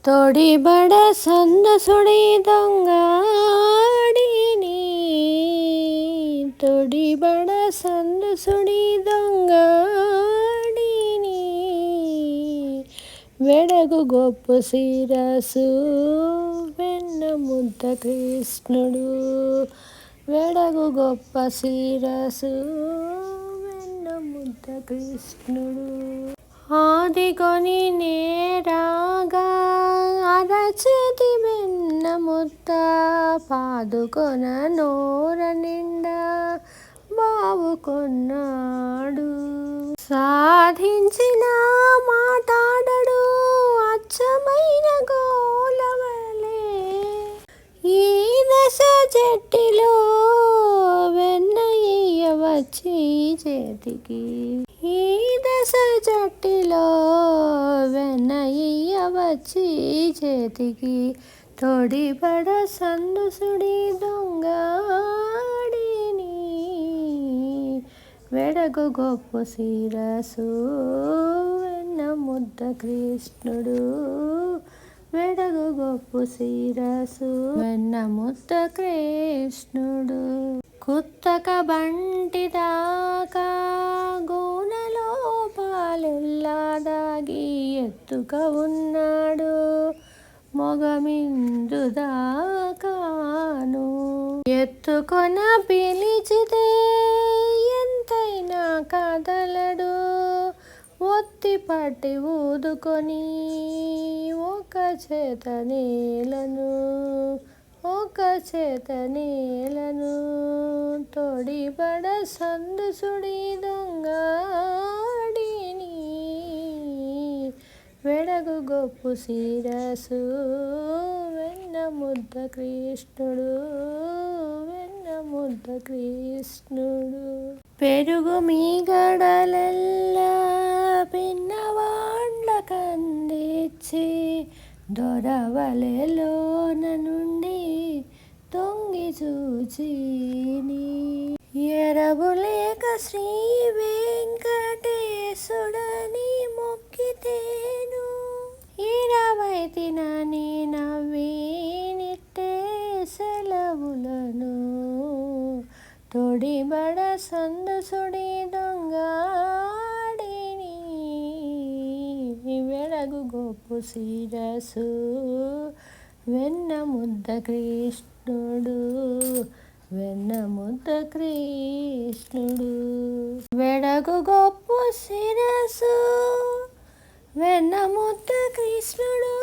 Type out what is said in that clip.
తొడిబడ సందసుడి దొంగాడిని, తొడిబడ సందసుడి దొంగాడిని, వెడగు గొప్ప శిరసు వెన్న ముద్ద కృష్ణుడు, వెడగు గొప్ప శిరసు వెన్న ముద్ద కృష్ణుడు. ఆదిగొని నేరాగా అరచేతి వెన్న ముద్ద, పాదుకొన నోర నిండా బావుకొన్నాడు. సాధించిన మాటాడడు అచ్చమైన గోలవలే, ఈ దశ జట్టిలో వెన్న ఇయ్యవచ్చి చేతికి, ఈ దశ జట్టిలో వెన్న ఇయ్యవచ్చి చేతికి. తొడిబడ సందుసుడి దొంగాడిని, వెడగు గొప్ప శిరసు వెన్న ముద్ద కృష్ణుడు, వెడగు గొప్ప శిరసు వెన్న ముద్ద కృష్ణుడు. కుత్తక బంటి దాకా గూనలో పాలెల్లా దాగి ఎత్తుక ఉన్నాడు, మొగమిందు దాకాను. ఎత్తుకొన పిలిచితే ఎంతైనా కదలడు, ఒత్తి పట్టి ఊదుకొని ఒక చేత నేలను, ఒక చేత నేలను. తొడిబడ సందుసుడి దొంగాడిని, వెడగు గొప్ప శిరసు వెన్న ముద్ద కృష్ణుడు, వెన్న ముద్ద కృష్ణుడు. పెరుగు మీగడలెల్లా పిన్నవాండ్ల కందిచ్చి, దొరవలెలోన నుండి తొంగి చూచిని. ఎరబులేక శ్రీ వెంకటేశుడని మొక్కితేను, 20 తినని నవ్వి నిట్టే సెలవులను. తొడిబడ సందుసుడి దొంగాడిని, వెడగు గొప్ప శిరసు వెన్న ముద్ద కృష్ణుడు, వెన్న ముద్ద కృష్ణుడు. వెడగు గొప్ప శిరసు వెన్న ముద్ద కృష్ణుడు.